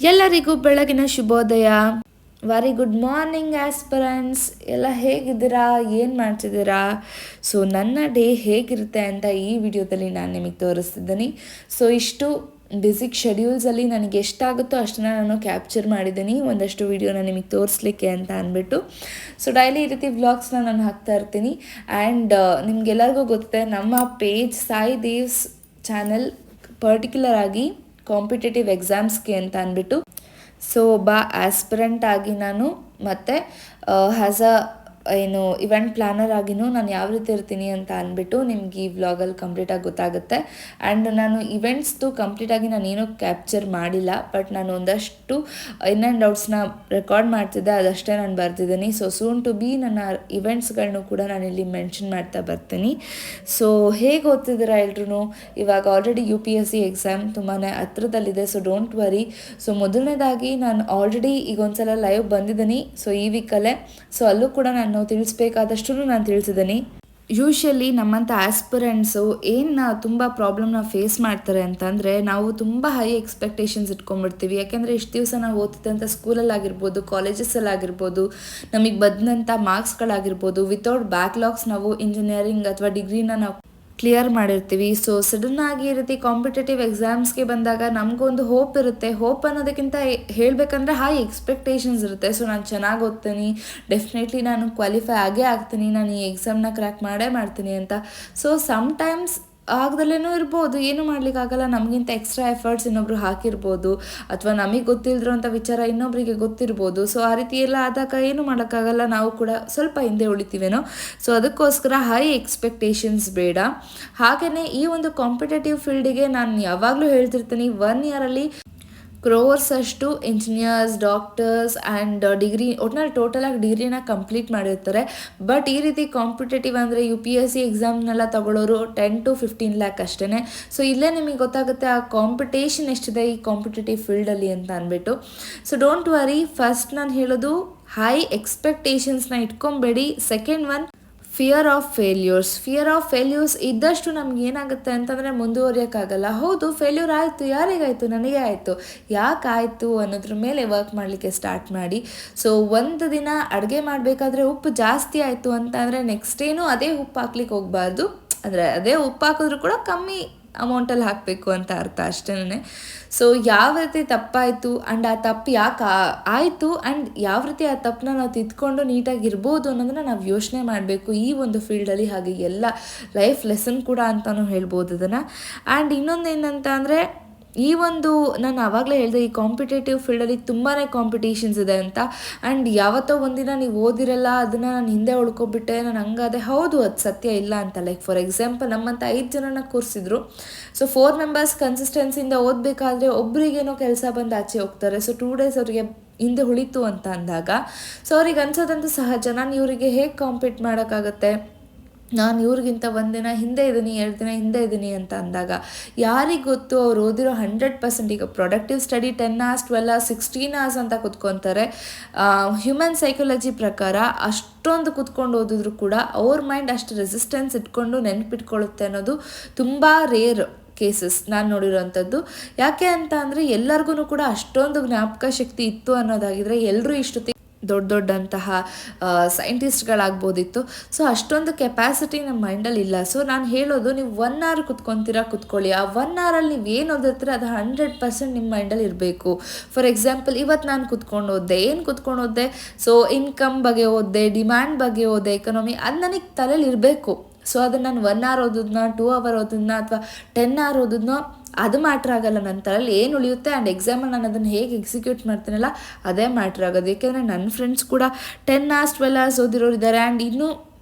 ಎಲ್ಲರಿಗೂ ಬೆಳಗಿನ ಶುಭೋದಯ. Very good morning aspirants. ಎಲ್ಲ ಹೇಗಿದ್ದೀರಾ, ಏನು ಮಾಡ್ತಿದ್ದೀರಾ? ಸೊ ನನ್ನ ಡೇ ಹೇಗಿರುತ್ತೆ ಅಂತ ಈ ವಿಡಿಯೋದಲ್ಲಿ ನಾನು ನಿಮಗೆ ತೋರಿಸ್ತಿದ್ದೀನಿ. ಸೊ ಇಷ್ಟು ಬ್ಯುಸಿಕ್ ಶೆಡ್ಯೂಲ್ಸಲ್ಲಿ ನನಗೆ ಎಷ್ಟಾಗುತ್ತೋ ಅಷ್ಟನ್ನು ನಾನು ಕ್ಯಾಪ್ಚರ್ ಮಾಡಿದ್ದೀನಿ ಒಂದಷ್ಟು ವಿಡಿಯೋನ ನಿಮಗೆ ತೋರಿಸ್ಲಿಕ್ಕೆ ಅಂತ ಅಂದ್ಬಿಟ್ಟು. ಸೊ ಡೈಲಿ ಈ ರೀತಿ ವ್ಲಾಗ್ಸ್ನ ನಾನು ಹಾಕ್ತಾ ಇರ್ತೀನಿ. ಆ್ಯಂಡ್ ನಿಮಗೆಲ್ಲರಿಗೂ ಗೊತ್ತಿದೆ, ನಮ್ಮ ಪೇಜ್ ಸಾಯಿ ದೇವ್ಸ್ ಚಾನಲ್ ಪರ್ಟಿಕ್ಯುಲರ್ ಆಗಿ ಕಾಂಪಿಟೇಟಿವ್ ಎಕ್ಸಾಮ್ಸ್ಗೆ ಅಂತ ಅಂದ್ಬಿಟ್ಟು ಸೊ ಆಸ್ಪಿರೆಂಟ್ ಆಗಿ ನಾನು ಮತ್ತು ಆ್ಯಸ್ ಏನು ಇವೆಂಟ್ ಪ್ಲ್ಯಾನರ್ ಆಗಿನೂ ನಾನು ಯಾವ ರೀತಿ ಇರ್ತೀನಿ ಅಂತ ಅಂದ್ಬಿಟ್ಟು ನಿಮ್ಗೆ ಈ ವ್ಲಾಗಲ್ಲಿ ಕಂಪ್ಲೀಟಾಗಿ ಗೊತ್ತಾಗುತ್ತೆ. ಆ್ಯಂಡ್ ನಾನು ಇವೆಂಟ್ಸ್ದು ಕಂಪ್ಲೀಟಾಗಿ ನಾನೇನೂ ಕ್ಯಾಪ್ಚರ್ ಮಾಡಿಲ್ಲ, ಬಟ್ ನಾನು ಒಂದಷ್ಟು ಇನ್ ಆ್ಯಂಡ್ ಔಟ್ಸ್ನ ರೆಕಾರ್ಡ್ ಮಾಡ್ತಿದ್ದೆ, ಅದಷ್ಟೇ ನಾನು ಬರ್ತಿದ್ದೀನಿ. ಸೊ ಸೂನ್ ಟು ಬಿ ನನ್ನ ಇವೆಂಟ್ಸ್ಗಳನ್ನೂ ಕೂಡ ನಾನಿಲ್ಲಿ ಮೆನ್ಷನ್ ಮಾಡ್ತಾ ಬರ್ತೀನಿ. ಸೊ ಹೇಗೆ ಓದ್ತಿದ್ದೀರಾ ಎಲ್ರೂ? ಇವಾಗ ಆಲ್ರೆಡಿ UPSC ಎಕ್ಸಾಮ್ ತುಂಬಾ ಹತ್ರದಲ್ಲಿದೆ, ಸೊ ಡೋಂಟ್ ವರಿ. ಸೊ ಮೊದಲನೇದಾಗಿ ನಾನು ಆಲ್ರೆಡಿ ಈಗ ಒಂದ್ಸಲ ಲೈವ್ ಬಂದಿದ್ದೀನಿ, ಸೊ ಈ ವೀಕಲ್ಲೇ. ಸೊ ಅಲ್ಲೂ ಕೂಡ ನಾನು ತಿಳಿಸ್ಬೇಕಾದಷ್ಟು ನಾನು ತಿಳಿಸಿದ್ದೀನಿ. ಯೂಶ್ವಲಿ ನಮ್ಮಂಥ ಆಸ್ಪಿರೆಂಟ್ಸು ಏನು ತುಂಬ ಪ್ರಾಬ್ಲಮ್ನ ಫೇಸ್ ಮಾಡ್ತಾರೆ ಅಂತಂದರೆ, ನಾವು ತುಂಬ ಹೈ ಎಕ್ಸ್ಪೆಕ್ಟೇಷನ್ಸ್ ಇಟ್ಕೊಂಡ್ಬಿಡ್ತೀವಿ. ಯಾಕೆಂದರೆ ಇಷ್ಟು ದಿವಸ ನಾವು ಓದ್ತಿದ್ದಂಥ ಸ್ಕೂಲಲ್ಲಾಗಿರ್ಬೋದು, ಕಾಲೇಜಸ್ಸಲ್ಲಾಗಿರ್ಬೋದು, ನಮಗೆ ಬಂದಂಥ ಮಾರ್ಕ್ಸ್ಗಳಾಗಿರ್ಬೋದು, ವಿತೌಟ್ ಬ್ಯಾಕ್ಲಾಗ್ಸ್ ನಾವು ಇಂಜಿನಿಯರಿಂಗ್ ಅಥವಾ ಡಿಗ್ರಿನ ನಾವು ಕ್ಲಿಯರ್ ಮಾಡಿರ್ತೀವಿ. ಸೊ ಸಡನ್ನಾಗಿ ಈ ರೀತಿ ಕಾಂಪಿಟೇಟಿವ್ ಎಕ್ಸಾಮ್ಸ್ಗೆ ಬಂದಾಗ ನಮಗೊಂದು ಹೋಪ್ ಇರುತ್ತೆ. ಹೋಪ್ ಅನ್ನೋದಕ್ಕಿಂತ ಹೇಳಬೇಕಂದ್ರೆ ಹೈ ಎಕ್ಸ್ಪೆಕ್ಟೇಷನ್ಸ್ ಇರುತ್ತೆ. ಸೊ ನಾನು ಚೆನ್ನಾಗಿ ಓದ್ತೀನಿ, ಡೆಫಿನೆಟ್ಲಿ ನಾನು ಕ್ವಾಲಿಫೈ ಆಗೇ ಆಗ್ತೀನಿ, ನಾನು ಈ ಎಕ್ಸಾಮ್ನ ಕ್ರ್ಯಾಕ್ ಮಾಡೇ ಮಾಡ್ತೀನಿ ಅಂತ. ಸೊ ಸಮ್ಟೈಮ್ಸ್ ಆಗದಲ್ಲೇನೂ ಇರ್ಬೋದು, ಏನು ಮಾಡ್ಲಿಕ್ಕಾಗಲ್ಲ. ನಮಗಿಂತ ಎಕ್ಸ್ಟ್ರಾ ಎಫರ್ಟ್ಸ್ ಇನ್ನೊಬ್ರು ಹಾಕಿರ್ಬೋದು, ಅಥವಾ ನಮಗೆ ಗೊತ್ತಿಲ್ಲದಿರೋಂಥ ವಿಚಾರ ಇನ್ನೊಬ್ಬರಿಗೆ ಗೊತ್ತಿರ್ಬೋದು. ಸೊ ಆ ರೀತಿ ಎಲ್ಲ ಆದಾಗ ಏನು ಮಾಡೋಕ್ಕಾಗಲ್ಲ, ನಾವು ಕೂಡ ಸ್ವಲ್ಪ ಹಿಂದೆ ಉಳಿತೀವೇನೋ. ಸೊ ಅದಕ್ಕೋಸ್ಕರ ಹೈ ಎಕ್ಸ್ಪೆಕ್ಟೇಷನ್ಸ್ ಬೇಡ. ಹಾಗೆಯೇ ಈ ಒಂದು ಕಾಂಪಿಟೇಟಿವ್ ಫೀಲ್ಡಿಗೆ ನಾನು ಯಾವಾಗಲೂ ಹೇಳ್ತಿರ್ತೀನಿ, 1 ಇಯರಲ್ಲಿ ಕ್ರೋರ್ಸ್ ಅಷ್ಟು ಇಂಜಿನಿಯರ್ಸ್, ಡಾಕ್ಟರ್ಸ್ ಆ್ಯಂಡ್ ಡಿಗ್ರಿ, ಒಟ್ಟಿನಲ್ಲಿ ಟೋಟಲಾಗಿ ಡಿಗ್ರಿನ ಕಂಪ್ಲೀಟ್ ಮಾಡಿರ್ತಾರೆ. ಬಟ್ ಈ ರೀತಿ ಕಾಂಪಿಟೇಟಿವ್ ಅಂದರೆ UPSC ಎಕ್ಸಾಮ್ನೆಲ್ಲ ತಗೊಳ್ಳೋರು 10 to 15 ಲ್ಯಾಕ್ ಅಷ್ಟೇ. ಸೊ ಇಲ್ಲೇ ನಿಮಗೆ ಗೊತ್ತಾಗುತ್ತೆ ಆ ಕಾಂಪಿಟೇಷನ್ ಎಷ್ಟಿದೆ ಈ ಕಾಂಪಿಟೇಟಿವ್ ಫೀಲ್ಡಲ್ಲಿ ಅಂತ ಅಂದ್ಬಿಟ್ಟು. ಸೊ ಡೋಂಟ್ ವರಿ, ಫಸ್ಟ್ ನಾನು ಹೇಳೋದು ಹೈ ಎಕ್ಸ್ಪೆಕ್ಟೇಷನ್ಸ್ನ ಇಟ್ಕೊಂಬೇಡಿ. Second one, fear of failures ಇದ್ದಷ್ಟು ನಮ್ಗೆ ಏನಾಗುತ್ತೆ ಅಂತಂದರೆ ಮುಂದುವರಿಯೋಕ್ಕಾಗಲ್ಲ. ಹೌದು, ಫೇಲ್ಯೂರ್ ಆಯಿತು, ಯಾರಿಗಾಯಿತು? ನನಗೆ ಆಯಿತು. ಯಾಕಾಯಿತು ಅನ್ನೋದ್ರ ಮೇಲೆ ವರ್ಕ್ ಮಾಡಲಿಕ್ಕೆ ಸ್ಟಾರ್ಟ್ ಮಾಡಿ. ಸೊ ಒಂದು ದಿನ ಅಡುಗೆ ಮಾಡಬೇಕಾದ್ರೆ ಉಪ್ಪು ಜಾಸ್ತಿ ಆಯಿತು ಅಂತ ಅಂದರೆ ನೆಕ್ಸ್ಟ್ ಏನು ಅದೇ ಉಪ್ಪು ಹಾಕ್ಲಿಕ್ಕೆ ಹೋಗಬಾರ್ದು. ಅಂದರೆ ಅದೇ ಉಪ್ಪು ಹಾಕಿದ್ರೂ ಕೂಡ ಕಮ್ಮಿ ಅಮೌಂಟಲ್ಲಿ ಹಾಕಬೇಕು ಅಂತ ಅರ್ಥ ಅಷ್ಟೇ. ಸೊ ಯಾವ ರೀತಿ ತಪ್ಪಾಯಿತು ಆ್ಯಂಡ್ ಆ ತಪ್ಪು ಯಾಕೆ ಆಯಿತು ಆ್ಯಂಡ್ ಯಾವ ರೀತಿ ಆ ತಪ್ಪನ್ನ ನಾವು ತಿದ್ಕೊಂಡು ನೀಟಾಗಿರ್ಬೋದು ಅನ್ನೋದನ್ನು ನಾವು ಯೋಚನೆ ಮಾಡಬೇಕು ಈ ಒಂದು ಫೀಲ್ಡಲ್ಲಿ. ಹಾಗೆ ಎಲ್ಲ ಲೈಫ್ ಲೆಸನ್ ಕೂಡ ಅಂತಲೂ ಹೇಳ್ಬೋದು ಅದನ್ನು. ಆ್ಯಂಡ್ ಇನ್ನೊಂದು ಏನಂತ ಅಂದರೆ, ಈ ಒಂದು ನಾನು ಆವಾಗಲೇ ಹೇಳಿದೆ, ಈ ಕಾಂಪಿಟೇಟಿವ್ ಫೀಲ್ಡಲ್ಲಿ ತುಂಬಾ ಕಾಂಪಿಟೇಷನ್ಸ್ ಇದೆ ಅಂತ. ಆ್ಯಂಡ್ ಯಾವತ್ತೋ ಒಂದಿನ ನೀವು ಓದಿರಲ್ಲ, ಅದನ್ನು ನಾನು ಹಿಂದೆ ಉಳ್ಕೊಬಿಟ್ಟೆ, ನಾನು ಹಂಗಾದೆ. ಹೌದು, ಅದು ಸತ್ಯ ಇಲ್ಲ ಅಂತ. ಲೈಕ್ ಫಾರ್ ಎಕ್ಸಾಂಪಲ್, ನಮ್ಮಂಥ 5 ಜನನ ಕೂರಿಸಿದ್ರು. ಸೊ 4 ಮೆಂಬರ್ಸ್ ಕನ್ಸಿಸ್ಟೆನ್ಸಿಯಿಂದ ಓದಬೇಕಾದ್ರೆ ಒಬ್ರಿಗೇನೋ ಕೆಲಸ ಬಂದು ಆಚೆ ಹೋಗ್ತಾರೆ. ಸೊ 2 ಡೇಸ್ ಅವರಿಗೆ ಹಿಂದೆ ಉಳಿತು ಅಂತ ಅಂದಾಗ ಸೊ ಅವ್ರಿಗೆ ಅನ್ಸೋದಂತೂ ಸಹಜ. ನಾನು ಇವರಿಗೆ ಹೇಗೆ ಕಾಂಪೀಟ್ ಮಾಡೋಕ್ಕಾಗತ್ತೆ, ನಾನು ಇವ್ರಿಗಿಂತ 1 ದಿನ ಹಿಂದೆ ಇದ್ದೀನಿ, 2 ದಿನ ಹಿಂದೆ ಇದ್ದೀನಿ ಅಂತ ಅಂದಾಗ ಯಾರಿಗೆ ಗೊತ್ತು ಅವ್ರು ಓದಿರೋ 100%. ಈಗ productive study 10 hours 12 hours 16 hours ಅಂತ ಕುತ್ಕೊತಾರೆ. ಹ್ಯೂಮನ್ ಸೈಕಾಲಜಿ ಪ್ರಕಾರ ಅಷ್ಟೊಂದು ಕುತ್ಕೊಂಡು ಓದಿದ್ರು ಕೂಡ ಅವ್ರ ಮೈಂಡ್ ಅಷ್ಟು ರೆಸಿಸ್ಟೆನ್ಸ್ ಇಟ್ಕೊಂಡು ನೆನಪಿಟ್ಕೊಳ್ಳುತ್ತೆ ಅನ್ನೋದು ತುಂಬ ರೇರ್ ಕೇಸಸ್ ನಾನು ನೋಡಿರೋವಂಥದ್ದು. ಯಾಕೆ ಅಂತ ಅಂದರೆ, ಎಲ್ಲರಿಗೂ ಕೂಡ ಅಷ್ಟೊಂದು ಜ್ಞಾಪಕ ಶಕ್ತಿ ಇತ್ತು ಅನ್ನೋದಾಗಿದ್ರೆ ಎಲ್ಲರೂ ಇಷ್ಟೊತ್ತಿಗೆ ದೊಡ್ಡಂತಹ ಸೈಂಟಿಸ್ಟ್ಗಳಾಗ್ಬೋದಿತ್ತು. ಸೊ ಅಷ್ಟೊಂದು ಕೆಪಾಸಿಟಿ ನಮ್ಮ ಮೈಂಡಲ್ಲಿ ಇಲ್ಲ. ಸೊ ನಾನು ಹೇಳೋದು, ನೀವು 1 hour ಕುತ್ಕೊಳ್ಳಿ. ಆ 1 hourಲ್ಲಿ ನೀವು ಏನು ಓದಿರ್ತೀರ ಅದು 100% ನಿಮ್ಮ ಮೈಂಡಲ್ಲಿ ಇರಬೇಕು. ಫಾರ್ ಎಕ್ಸಾಂಪಲ್, ಇವತ್ತು ನಾನು ಕುತ್ಕೊಂಡು ಓದಿದೆ. ಸೊ ಇನ್ಕಮ್ ಬಗ್ಗೆ ಓದಿದೆ, ಡಿಮ್ಯಾಂಡ್ ಬಗ್ಗೆ ಓದಿದೆ, ಎಕನಾಮಿ, ಅದು ನನಗೆ ತಲೆಯಲ್ಲಿ ಇರಬೇಕು. ಸೊ ಅದನ್ನು ನಾನು 1 hour ಓದಿದ್ನೋ, 2 hour ಓದಿದ್ನೋ, ಅಥವಾ 10 hour ಓದಿದ್ನೋ ಅದು ಮ್ಯಾಟ್ರ್ ಆಗೋಲ್ಲ. ನನ್ನ ತಲೆಯಲ್ಲಿ ಏನು ಉಳಿಯುತ್ತೆ ಆ್ಯಂಡ್ ಎಕ್ಸಾಮಲ್ಲಿ ನಾನು ಅದನ್ನು ಹೇಗೆ ಎಕ್ಸಿಕ್ಯೂಟ್ ಮಾಡ್ತೀನಲ್ಲ ಅದೇ ಮ್ಯಾಟ್ರ್ ಆಗೋದು. ಏಕೆಂದರೆ ನನ್ನ ಫ್ರೆಂಡ್ಸ್ ಕೂಡ 10 hours 12 hours ಓದಿರೋರು ಇದ್ದಾರೆ. ಆ್ಯಂಡ್ ಇನ್ನೂ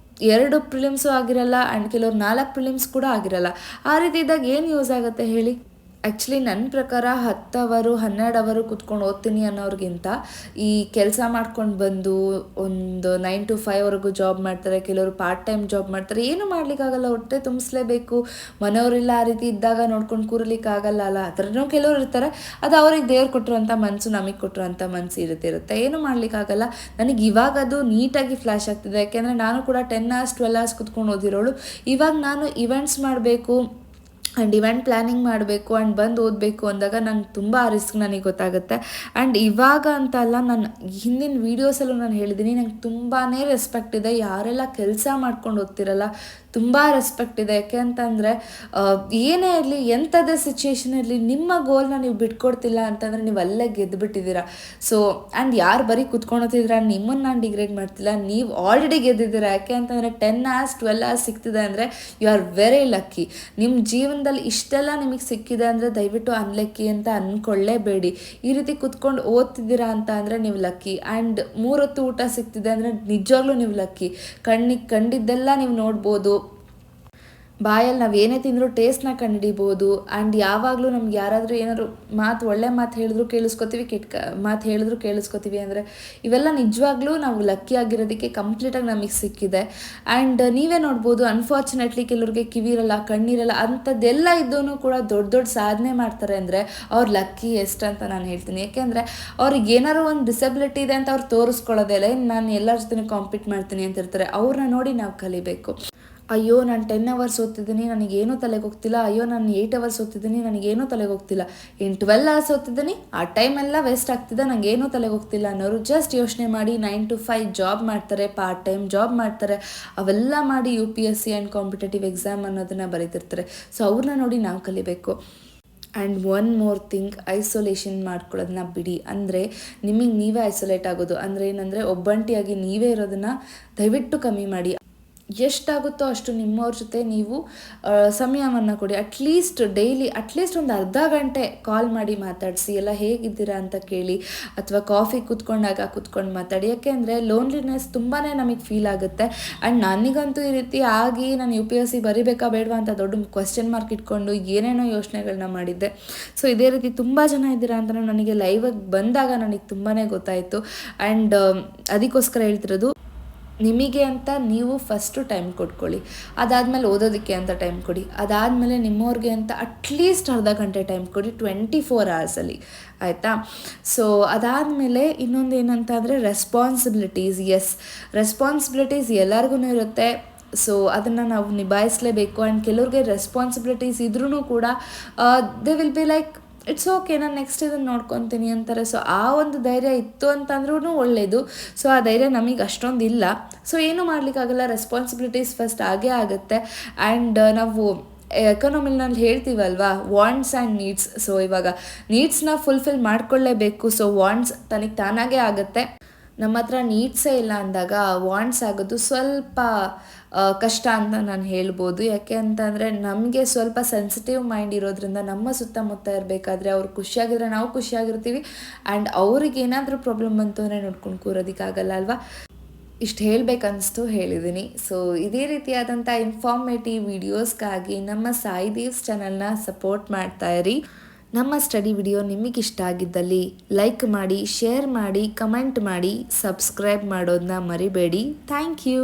2 ಪ್ರಿಲಿಮ್ಸು ಆಗಿರಲ್ಲ, ಆ್ಯಂಡ್ ಕೆಲವ್ರು 4 ಪ್ರಿಲಿಮ್ಸ್ ಕೂಡ ಆಗಿರಲ್ಲ. ಆ ರೀತಿ ಇದ್ದಾಗ ಏನು ಯೂಸ್ ಆಗುತ್ತೆ ಹೇಳಿ? ಆ್ಯಕ್ಚುಲಿ ನನ್ನ ಪ್ರಕಾರ 10 hour 12 hour ಕುತ್ಕೊಂಡು ಓದ್ತೀನಿ ಅನ್ನೋರಿಗಿಂತ ಈ ಕೆಲಸ ಮಾಡ್ಕೊಂಡು ಬಂದು ಒಂದು 9 to 5 ಜಾಬ್ ಮಾಡ್ತಾರೆ, ಕೆಲವರು ಪಾರ್ಟ್ ಟೈಮ್ ಜಾಬ್ ಮಾಡ್ತಾರೆ. ಏನು ಮಾಡಲಿಕ್ಕಾಗಲ್ಲ, ಹೊಟ್ಟೆ ತುಂಬಿಸ್ಲೇಬೇಕು. ಮನೆಯವರೆಲ್ಲ ಆ ರೀತಿ ಇದ್ದಾಗ ನೋಡ್ಕೊಂಡು ಕೂರಲಿಕ್ಕಾಗಲ್ಲ ಅಲ್ಲ, ಆ ಥರನೂ ಕೆಲವರು ಇರ್ತಾರೆ. ಅದು ಅವ್ರಿಗೆ ದೇವ್ರು ಕೊಟ್ಟಿರೋಂಥ ಮನಸ್ಸು, ನಮಗೆ ಕೊಟ್ಟಿರೋಂಥ ಮನಸ್ಸು ಇರುತ್ತೆ. ಏನು ಮಾಡಲಿಕ್ಕಾಗಲ್ಲ. ನನಗೆ ಇವಾಗ ಅದು ನೀಟಾಗಿ ಫ್ಲ್ಯಾಶ್ ಆಗ್ತಿದೆ. ಯಾಕೆಂದರೆ ನಾನು ಕೂಡ 10 hours 12 hours ಕುತ್ಕೊಂಡು ಓದಿರೋಳು. ಇವಾಗ ನಾನು ಇವೆಂಟ್ಸ್ ಮಾಡಬೇಕು, ಆ್ಯಂಡ್ ಇವೆಂಟ್ ಪ್ಲ್ಯಾನಿಂಗ್ ಮಾಡಬೇಕು ಆ್ಯಂಡ್ ಬಂದು ಓದಬೇಕು ಅಂದಾಗ ನಂಗೆ ತುಂಬ ರಿಸ್ಕ್ ನನಗೆ ಗೊತ್ತಾಗುತ್ತೆ. ಆ್ಯಂಡ್ ಇವಾಗ ಅಂತ ಅಲ್ಲ, ನಾನು ಹಿಂದಿನ ವೀಡಿಯೋಸಲ್ಲೂ ನಾನು ಹೇಳಿದ್ದೀನಿ, ನಂಗೆ ತುಂಬಾ ರೆಸ್ಪೆಕ್ಟ್ ಇದೆ. ಯಾರೆಲ್ಲ ಕೆಲಸ ಮಾಡ್ಕೊಂಡು ಓದ್ತಿರಲ್ಲ ತುಂಬ ರೆಸ್ಪೆಕ್ಟ್ ಇದೆ. ಯಾಕೆ ಅಂತಂದರೆ ಏನೇ ಇರಲಿ, ಎಂಥದೇ ಸಿಚುಯೇಷನ್ ಇರಲಿ, ನಿಮ್ಮ ಗೋಲ್ನ ನೀವು ಬಿಟ್ಕೊಡ್ತಿಲ್ಲ ಅಂತಂದರೆ ನೀವು ಅಲ್ಲೇ ಗೆದ್ದುಬಿಟ್ಟಿದ್ದೀರಾ. ಸೊ ಆ್ಯಂಡ್ ಯಾರು ಬರೀ ಕುತ್ಕೊಂಡೋತಿದ್ದೀರಾ, ನಿಮ್ಮನ್ನು ನಾನು ಡಿಗ್ರೇಡ್ ಮಾಡ್ತಿಲ್ಲ, ನೀವು ಆಲ್ರೆಡಿ ಗೆದ್ದಿದ್ದೀರಾ. ಯಾಕೆ ಅಂತಂದರೆ 10 hours 12 hours ಸಿಗ್ತಿದೆ ಅಂದರೆ ಯು ಆರ್ ವೆರಿ ಲಕ್ಕಿ. ನಿಮ್ಮ ಜೀವನದಲ್ಲಿ ಇಷ್ಟೆಲ್ಲ ನಿಮಗೆ ಸಿಕ್ಕಿದೆ ಅಂದರೆ ದಯವಿಟ್ಟು ಅನ್ಲಕ್ಕಿ ಅಂತ ಅಂದ್ಕೊಳ್ಳೇಬೇಡಿ. ಈ ರೀತಿ ಕುತ್ಕೊಂಡು ಓದ್ತಿದ್ದೀರಾ ಅಂತ ಅಂದರೆ ನೀವು ಲಕ್ಕಿ. ಆ್ಯಂಡ್ 3 ಹೊತ್ತು ಊಟ ಸಿಗ್ತಿದೆ ಅಂದರೆ ನಿಜವಾಗ್ಲೂ ನೀವು ಲಕ್ಕಿ. ಕಣ್ಣಿಗೆ ಕಂಡಿದ್ದೆಲ್ಲ ನೀವು ನೋಡ್ಬೋದು, ಬಾಯಲ್ಲಿ ನಾವು ಏನೇ ತಿಂದರೂ ಟೇಸ್ಟ್ನ ಕಂಡುಹಿಡಿಬೋದು. ಆ್ಯಂಡ್ ಯಾವಾಗಲೂ ನಮ್ಗೆ ಯಾರಾದರೂ ಏನಾದ್ರು ಒಳ್ಳೆ ಮಾತು ಹೇಳಿದ್ರು ಕೇಳಿಸ್ಕೊತೀವಿ, ಕೆಟ್ಟ ಮಾತು ಹೇಳಿದ್ರು ಕೇಳಿಸ್ಕೊತೀವಿ. ಅಂದರೆ ಇವೆಲ್ಲ ನಿಜವಾಗ್ಲೂ ನಾವು ಲಕ್ಕಿ ಆಗಿರೋದಕ್ಕೆ ಕಂಪ್ಲೀಟಾಗಿ ನಮಗೆ ಸಿಕ್ಕಿದೆ. ಆ್ಯಂಡ್ ನೀವೇ ನೋಡ್ಬೋದು, ಅನ್ಫಾರ್ಚುನೇಟ್ಲಿ ಕೆಲವ್ರಿಗೆ ಕಿವಿರಲ್ಲ, ಕಣ್ಣಿರಲ್ಲ, ಅಂಥದ್ದೆಲ್ಲ ಇದ್ದೂ ಕೂಡ ದೊಡ್ಡ ದೊಡ್ಡ ಸಾಧನೆ ಮಾಡ್ತಾರೆ ಅಂದರೆ ಅವ್ರು ಲಕ್ಕಿ ಅಂತ ನಾನು ಹೇಳ್ತೀನಿ. ಯಾಕೆಂದರೆ ಅವ್ರಿಗೆ ಏನಾದ್ರು ಒಂದು ಡಿಸಬಿಲಿಟಿ ಇದೆ ಅಂತ ಅವ್ರು ತೋರಿಸ್ಕೊಳ್ಳೋದೇ ಇಲ್ಲ. ನಾನು ಎಲ್ಲರ ಜೊತೆ ಕಾಂಪೀಟ್ ಮಾಡ್ತೀನಿ ಅಂತ ಇರ್ತಾರೆ. ಅವ್ರನ್ನ ನೋಡಿ ನಾವು ಕಲಿಬೇಕು. ಅಯ್ಯೋ ನಾನು 10 hours ಓದ್ತಿದ್ದೀನಿ, ನನಗೇನೂ ತಲೆಗೆ ಹೋಗ್ತಿಲ್ಲ. ಅಯ್ಯೋ ನಾನು 8 hours ಓದ್ತಿದ್ದೀನಿ, ನನಗೇನೂ ತಲೆಗೆ ಹೋಗ್ತಿಲ್ಲ. 12 hours ಓದ್ತಿದ್ದೀನಿ, ಆ ಟೈಮೆಲ್ಲ ವೇಸ್ಟ್ ಆಗ್ತಿದೆ, ನನಗೇನೂ ತಲೆಗೆ ಹೋಗ್ತಿಲ್ಲ ಅನ್ನೋರು ಜಸ್ಟ್ ಯೋಚನೆ ಮಾಡಿ 9 to 5 ಜಾಬ್ ಮಾಡ್ತಾರೆ, ಪಾರ್ಟ್ ಟೈಮ್ ಜಾಬ್ ಮಾಡ್ತಾರೆ. ಅವೆಲ್ಲ ಮಾಡಿ UPSC ಆ್ಯಂಡ್ ಕಾಂಪಿಟೇಟಿವ್ ಎಕ್ಸಾಮ್ ಅನ್ನೋದನ್ನು ಬರೀತಿರ್ತಾರೆ. ಸೊ ಅವ್ರನ್ನ ನೋಡಿ ನಾವು ಕಲಿಬೇಕು. And one more thing, isolation ಮಾಡ್ಕೊಳ್ಳೋದನ್ನ ಬಿಡಿ. ಅಂದರೆ ನಿಮಗೆ ನೀವೇ ಐಸೋಲೇಟ್ ಆಗೋದು ಅಂದರೆ ಏನಂದರೆ ಒಬ್ಬಂಟಿಯಾಗಿ ನೀವೇ ಇರೋದನ್ನು ದಯವಿಟ್ಟು ಕಮ್ಮಿ ಮಾಡಿ. ಎಷ್ಟಾಗುತ್ತೋ ಅಷ್ಟು ನಿಮ್ಮವ್ರ ಜೊತೆ ನೀವು ಸಮಯವನ್ನು ಕೊಡಿ. ಅಟ್ಲೀಸ್ಟ್ ಡೈಲಿ ಒಂದು ಅರ್ಧ ಗಂಟೆ ಕಾಲ್ ಮಾಡಿ ಮಾತಾಡಿಸಿ, ಎಲ್ಲ ಹೇಗಿದ್ದೀರಾ ಅಂತ ಕೇಳಿ, ಅಥವಾ ಕಾಫಿ ಕುತ್ಕೊಂಡು ಮಾತಾಡಿ. ಯಾಕೆಂದರೆ ಲೋನ್ಲಿನೆಸ್ ತುಂಬಾ ನಮಗೆ ಫೀಲ್ ಆಗುತ್ತೆ. ಆ್ಯಂಡ್ ನನಗಂತೂ ಈ ರೀತಿ ಆಗಿ ನಾನು UPSC ಬರಿಬೇಕಾ ಬೇಡವಾ ಅಂತ ದೊಡ್ಡ ಕ್ವೆಶ್ಚನ್ ಮಾರ್ಕ್ ಇಟ್ಕೊಂಡು ಏನೇನೋ ಯೋಚನೆಗಳನ್ನ ಮಾಡಿದ್ದೆ. ಸೊ ಇದೇ ರೀತಿ ತುಂಬ ಜನ ಇದ್ದೀರಾ ಅಂತ ನನಗೆ ಲೈವಾಗಿ ಬಂದಾಗ ನನಗೆ ತುಂಬಾ ಗೊತ್ತಾಯಿತು. ಆ್ಯಂಡ್ ಅದಕ್ಕೋಸ್ಕರ ಹೇಳ್ತಿರೋದು, ನಿಮಗೆ ಅಂತ ನೀವು ಫಸ್ಟು ಟೈಮ್ ಕೊಟ್ಕೊಳ್ಳಿ. ಅದಾದಮೇಲೆ ಓದೋದಕ್ಕೆ ಅಂತ ಟೈಮ್ ಕೊಡಿ. ಅದಾದಮೇಲೆ ನಿಮ್ಮವ್ರಿಗೆ ಅಂತ ಅಟ್ಲೀಸ್ಟ್ ಅರ್ಧ ಗಂಟೆ ಟೈಮ್ ಕೊಡಿ 24 hours ಆಯಿತಾ. ಸೊ ಅದಾದಮೇಲೆ ಇನ್ನೊಂದು ಏನಂತ ಅಂದರೆ ರೆಸ್ಪಾನ್ಸಿಬಿಲಿಟೀಸ್. ರೆಸ್ಪಾನ್ಸಿಬಿಲಿಟೀಸ್ ಎಲ್ಲರಿಗೂ ಇರುತ್ತೆ. ಸೊ ಅದನ್ನು ನಾವು ನಿಭಾಯಿಸಲೇಬೇಕು. ಆ್ಯಂಡ್ ಕೆಲವ್ರಿಗೆ ರೆಸ್ಪಾನ್ಸಿಬಿಲಿಟೀಸ್ ಇದ್ರೂ ಕೂಡ they will be like it's okay, ನಾನು ನೆಕ್ಸ್ಟ್ ಇದನ್ನು ನೋಡ್ಕೊತೀನಿ ಅಂತಾರೆ. ಸೊ ಆ ಒಂದು ಧೈರ್ಯ ಇತ್ತು ಅಂತಂದ್ರೂ ಒಳ್ಳೆಯದು. ಸೊ ಆ ಧೈರ್ಯ ನಮಗೆ ಅಷ್ಟೊಂದು ಇಲ್ಲ. ಸೊ ಏನೂ ಮಾಡಲಿಕ್ಕಾಗಲ್ಲ, ರೆಸ್ಪಾನ್ಸಿಬಿಲಿಟೀಸ್ ಫಸ್ಟ್ ಆಗೇ ಆಗುತ್ತೆ. ಆ್ಯಂಡ್ ನಾವು ಎಕನಾಮಿನಲ್ಲಿ ಹೇಳ್ತೀವಲ್ವಾ, ವಾಂಟ್ಸ್ ಆ್ಯಂಡ್ ನೀಡ್ಸ್. ಸೊ ಇವಾಗ ನೀಡ್ಸ್ನ ಫುಲ್ಫಿಲ್ ಮಾಡ್ಕೊಳ್ಳೇಬೇಕು. ಸೊ ವಾಂಟ್ಸ್ ತನಗೆ ತಾನಾಗೇ ಆಗುತ್ತೆ. ನಮ್ಮ ಹತ್ರ ನೀಡ್ಸೇ ಇಲ್ಲ ಅಂದಾಗ ವಾಂಟ್ಸ್ ಆಗೋದು ಸ್ವಲ್ಪ ಕಷ್ಟ ಅಂತ ನಾನು ಹೇಳ್ಬೋದು. ಯಾಕೆ ಅಂತಂದರೆ ನಮಗೆ ಸ್ವಲ್ಪ ಸೆನ್ಸಿಟಿವ್ ಮೈಂಡ್ ಇರೋದ್ರಿಂದ ನಮ್ಮ ಸುತ್ತಮುತ್ತ ಇರಬೇಕಾದ್ರೆ ಅವ್ರು ಖುಷಿಯಾಗಿದ್ರೆ ನಾವು ಖುಷಿಯಾಗಿರ್ತೀವಿ. ಆ್ಯಂಡ್ ಅವ್ರಿಗೆ ಏನಾದರೂ ಪ್ರಾಬ್ಲಮ್ ಬಂತು ಅಂದರೆ ನೋಡ್ಕೊಂಡು ಕೂರೋದಕ್ಕಾಗಲ್ಲ ಅಲ್ವಾ. ಇಷ್ಟು ಹೇಳಬೇಕನ್ನಿಸ್ತು, ಹೇಳಿದ್ದೀನಿ. ಸೊ ಇದೇ ರೀತಿಯಾದಂಥ ಇನ್ಫಾರ್ಮೇಟಿವ್ ವೀಡಿಯೋಸ್ಗಾಗಿ ನಮ್ಮ ಸಾಯಿ ದೇವ್ಸ್ ಚಾನಲ್ನ ಸಪೋರ್ಟ್ ಮಾಡ್ತಾಯಿರಿ. ನಮ್ಮ ಸ್ಟಡಿ ವಿಡಿಯೋ ನಿಮಗಿಷ್ಟ ಆಗಿದ್ದಲ್ಲಿ ಲೈಕ್ ಮಾಡಿ, ಶೇರ್ ಮಾಡಿ, ಕಮೆಂಟ್ ಮಾಡಿ, ಸಬ್ಸ್ಕ್ರೈಬ್ ಮಾಡೋದನ್ನ ಮರಿಬೇಡಿ. Thank you.